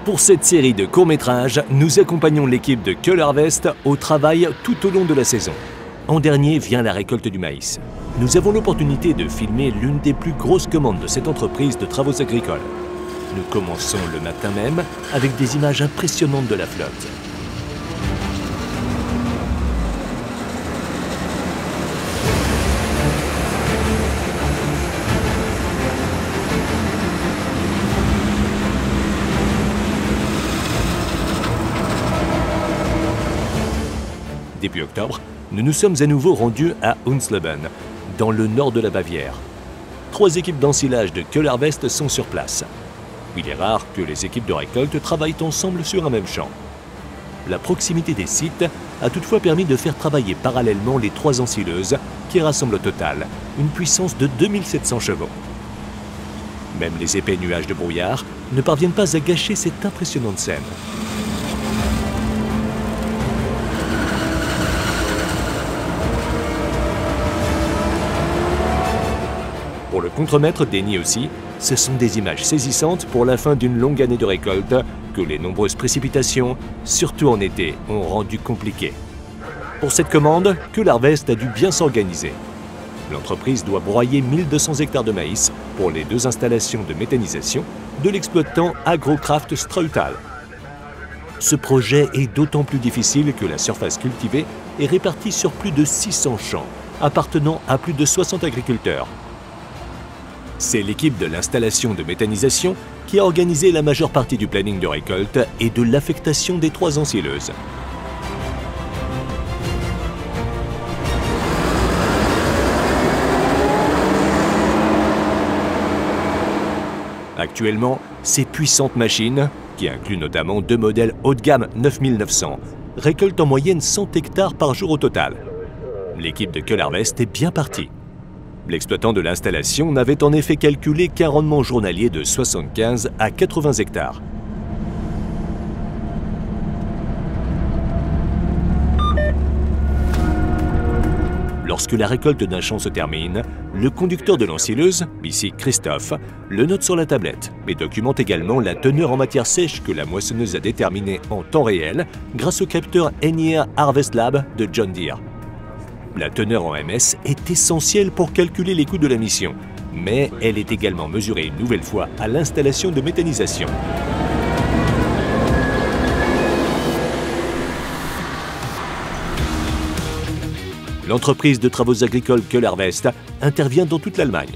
Pour cette série de courts-métrages, nous accompagnons l'équipe de Keul Harvest au travail tout au long de la saison. En dernier vient la récolte du maïs. Nous avons l'opportunité de filmer l'une des plus grosses commandes de cette entreprise de travaux agricoles. Nous commençons le matin même avec des images impressionnantes de la flotte. Début octobre, nous nous sommes à nouveau rendus à Unsleben, dans le nord de la Bavière. 3 équipes d'ensilage de Keul Harvest sont sur place. Il est rare que les équipes de récolte travaillent ensemble sur un même champ. La proximité des sites a toutefois permis de faire travailler parallèlement les 3 ensileuses qui rassemblent au total une puissance de 2700 chevaux. Même les épais nuages de brouillard ne parviennent pas à gâcher cette impressionnante scène. Pour le contremaître Denis aussi, ce sont des images saisissantes pour la fin d'une longue année de récolte que les nombreuses précipitations, surtout en été, ont rendu compliquées. Pour cette commande, Keul Harvest a dû bien s'organiser. L'entreprise doit broyer 1200 hectares de maïs pour les 2 installations de méthanisation de l'exploitant Agrokraft Strautal. Ce projet est d'autant plus difficile que la surface cultivée est répartie sur plus de 600 champs, appartenant à plus de 60 agriculteurs. C'est l'équipe de l'installation de méthanisation qui a organisé la majeure partie du planning de récolte et de l'affectation des 3 ensileuses. Actuellement, ces puissantes machines, qui incluent notamment 2 modèles haut de gamme 9900, récoltent en moyenne 100 hectares par jour au total. L'équipe de Keul Harvest est bien partie. L'exploitant de l'installation n'avait en effet calculé qu'un rendement journalier de 75 à 80 hectares. Lorsque la récolte d'un champ se termine, le conducteur de l'ensileuse, ici Christophe, le note sur la tablette, mais documente également la teneur en matière sèche que la moissonneuse a déterminée en temps réel grâce au capteur NIR Harvest Lab de John Deere. La teneur en MS est essentielle pour calculer les coûts de la mission, mais elle est également mesurée une nouvelle fois à l'installation de méthanisation. L'entreprise de travaux agricoles Keul Harvest intervient dans toute l'Allemagne.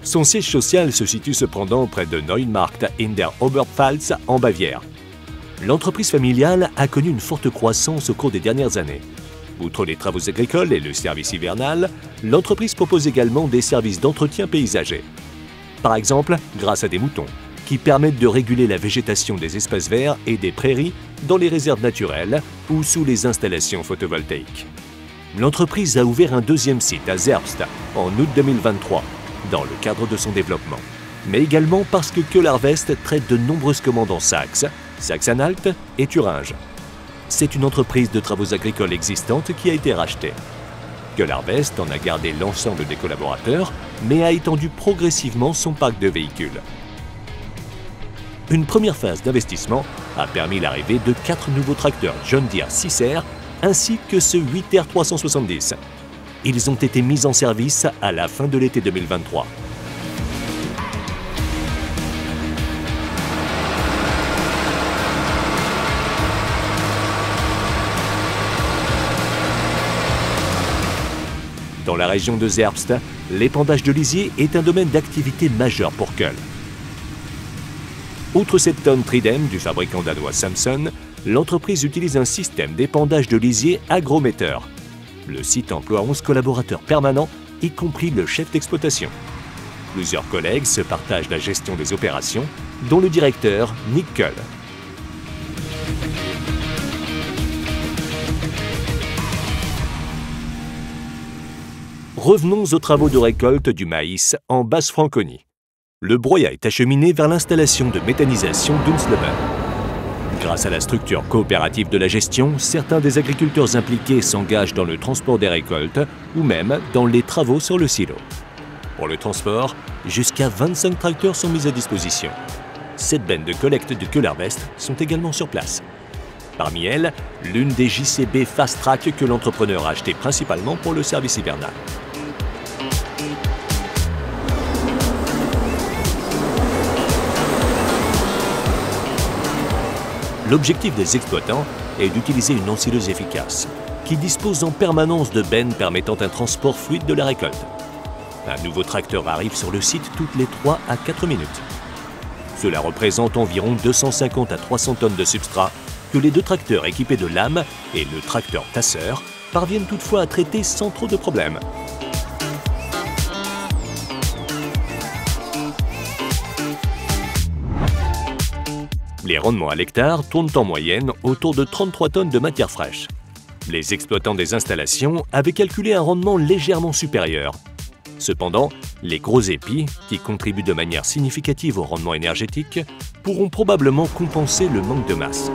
Son siège social se situe cependant près de Neumarkt in der Oberpfalz en Bavière. L'entreprise familiale a connu une forte croissance au cours des dernières années. Outre les travaux agricoles et le service hivernal, l'entreprise propose également des services d'entretien paysager. Par exemple, grâce à des moutons, qui permettent de réguler la végétation des espaces verts et des prairies dans les réserves naturelles ou sous les installations photovoltaïques. L'entreprise a ouvert un 2e site à Zerbst en août 2023, dans le cadre de son développement. Mais également parce que Keul Harvest traite de nombreuses commandes en Saxe, Saxe-Anhalt et Thuringe. C'est une entreprise de travaux agricoles existante qui a été rachetée. Keul Harvest en a gardé l'ensemble des collaborateurs, mais a étendu progressivement son parc de véhicules. Une première phase d'investissement a permis l'arrivée de 4 nouveaux tracteurs John Deere 6R ainsi que ce 8R 370. Ils ont été mis en service à la fin de l'été 2023. Dans la région de Zerbst, l'épandage de lisier est un domaine d'activité majeur pour Keul. Outre cette tonne Tridem du fabricant danois Samson, l'entreprise utilise un système d'épandage de lisier Agrometer. Le site emploie 11 collaborateurs permanents, y compris le chef d'exploitation. Plusieurs collègues se partagent la gestion des opérations, dont le directeur Nick Keul. Revenons aux travaux de récolte du maïs en Basse-Franconie. Le broyat est acheminé vers l'installation de méthanisation d'Unsleben. Grâce à la structure coopérative de la gestion, certains des agriculteurs impliqués s'engagent dans le transport des récoltes ou même dans les travaux sur le silo. Pour le transport, jusqu'à 25 tracteurs sont mis à disposition. 7 bennes de collecte de Köhlerwest sont également sur place. Parmi elles, l'une des JCB Fast Track que l'entrepreneur a acheté principalement pour le service hivernal. L'objectif des exploitants est d'utiliser une ensileuse efficace, qui dispose en permanence de bennes permettant un transport fluide de la récolte. Un nouveau tracteur arrive sur le site toutes les 3 à 4 minutes. Cela représente environ 250 à 300 tonnes de substrat que les 2 tracteurs équipés de lames et le tracteur tasseur parviennent toutefois à traiter sans trop de problèmes. Les rendements à l'hectare tournent en moyenne autour de 33 tonnes de matière fraîche. Les exploitants des installations avaient calculé un rendement légèrement supérieur. Cependant, les gros épis, qui contribuent de manière significative au rendement énergétique, pourront probablement compenser le manque de masse.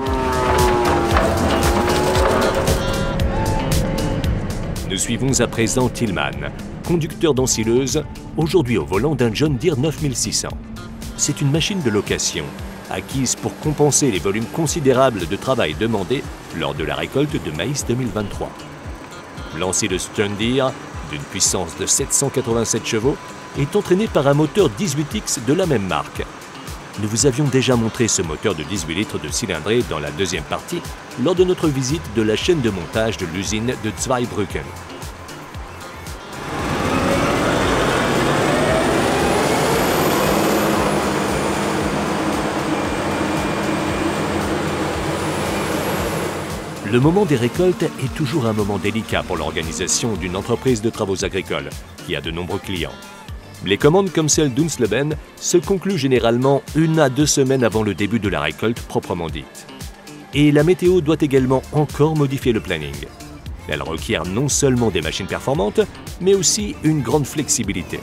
Nous suivons à présent Tillman, conducteur d'ensileuse, aujourd'hui au volant d'un John Deere 9600. C'est une machine de location, acquise pour compenser les volumes considérables de travail demandés lors de la récolte de maïs 2023. L'ensileuse John Deere, d'une puissance de 787 chevaux, est entraînée par un moteur 18X de la même marque. Nous vous avions déjà montré ce moteur de 18 litres de cylindrée dans la deuxième partie lors de notre visite de la chaîne de montage de l'usine de Zweibrücken. Le moment des récoltes est toujours un moment délicat pour l'organisation d'une entreprise de travaux agricoles qui a de nombreux clients. Les commandes comme celle d'Unsleben se concluent généralement 1 à 2 semaines avant le début de la récolte proprement dite. Et la météo doit également encore modifier le planning. Elle requiert non seulement des machines performantes, mais aussi une grande flexibilité.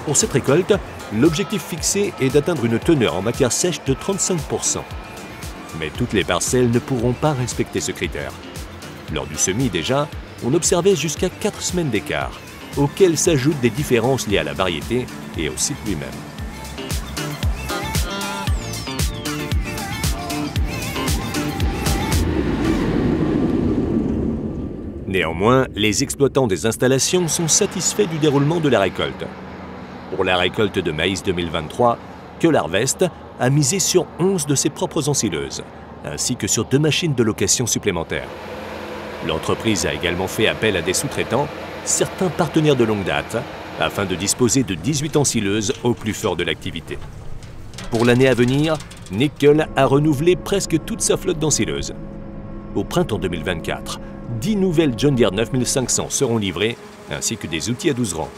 Pour cette récolte, l'objectif fixé est d'atteindre une teneur en matière sèche de 35%. Mais toutes les parcelles ne pourront pas respecter ce critère. Lors du semis déjà, on observait jusqu'à 4 semaines d'écart, auxquelles s'ajoutent des différences liées à la variété et au site lui-même. Néanmoins, les exploitants des installations sont satisfaits du déroulement de la récolte. Pour la récolte de maïs 2023, Köhlerwest a misé sur 11 de ses propres ensileuses, ainsi que sur 2 machines de location supplémentaires. L'entreprise a également fait appel à des sous-traitants, certains partenaires de longue date, afin de disposer de 18 ensileuses au plus fort de l'activité. Pour l'année à venir, Nickel a renouvelé presque toute sa flotte d'ensileuses. Au printemps 2024, 10 nouvelles John Deere 9500 seront livrées, ainsi que des outils à 12 rangs.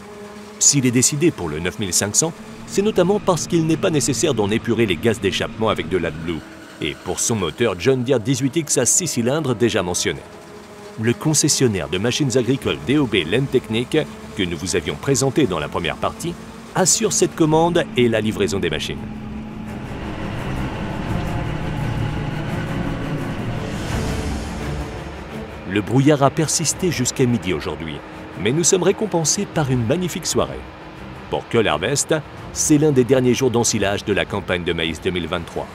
S'il est décidé pour le 9500, c'est notamment parce qu'il n'est pas nécessaire d'en épurer les gaz d'échappement avec de l'AdBlue, et pour son moteur John Deere 18X à 6 cylindres déjà mentionné. Le concessionnaire de machines agricoles DOB Landtechnik, que nous vous avions présenté dans la première partie, assure cette commande et la livraison des machines. Le brouillard a persisté jusqu'à midi aujourd'hui, mais nous sommes récompensés par une magnifique soirée. Pour Köhlerwest, c'est l'un des derniers jours d'ensilage de la campagne de maïs 2023.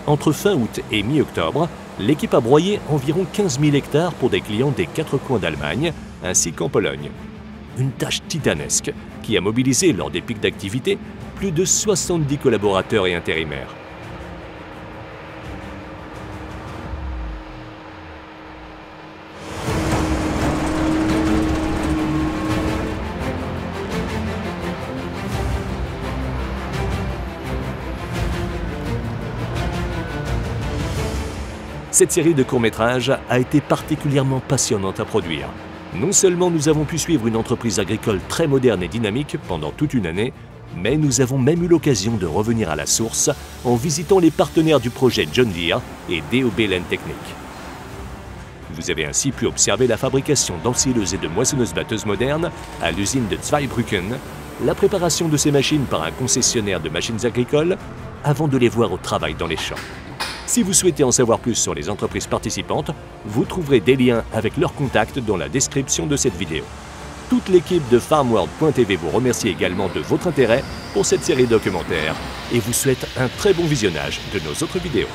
Entre fin août et mi-octobre, l'équipe a broyé environ 15 000 hectares pour des clients des 4 coins d'Allemagne, ainsi qu'en Pologne. Une tâche titanesque qui a mobilisé lors des pics d'activité plus de 70 collaborateurs et intérimaires. Cette série de courts-métrages a été particulièrement passionnante à produire. Non seulement nous avons pu suivre une entreprise agricole très moderne et dynamique pendant toute une année, mais nous avons même eu l'occasion de revenir à la source en visitant les partenaires du projet John Deere et DOB Landtechnik. Vous avez ainsi pu observer la fabrication d'ensileuses et de moissonneuses-batteuses modernes à l'usine de Zweibrücken, la préparation de ces machines par un concessionnaire de machines agricoles, avant de les voir au travail dans les champs. Si vous souhaitez en savoir plus sur les entreprises participantes, vous trouverez des liens avec leurs contacts dans la description de cette vidéo. Toute l'équipe de farmworld.tv vous remercie également de votre intérêt pour cette série documentaire et vous souhaite un très bon visionnage de nos autres vidéos.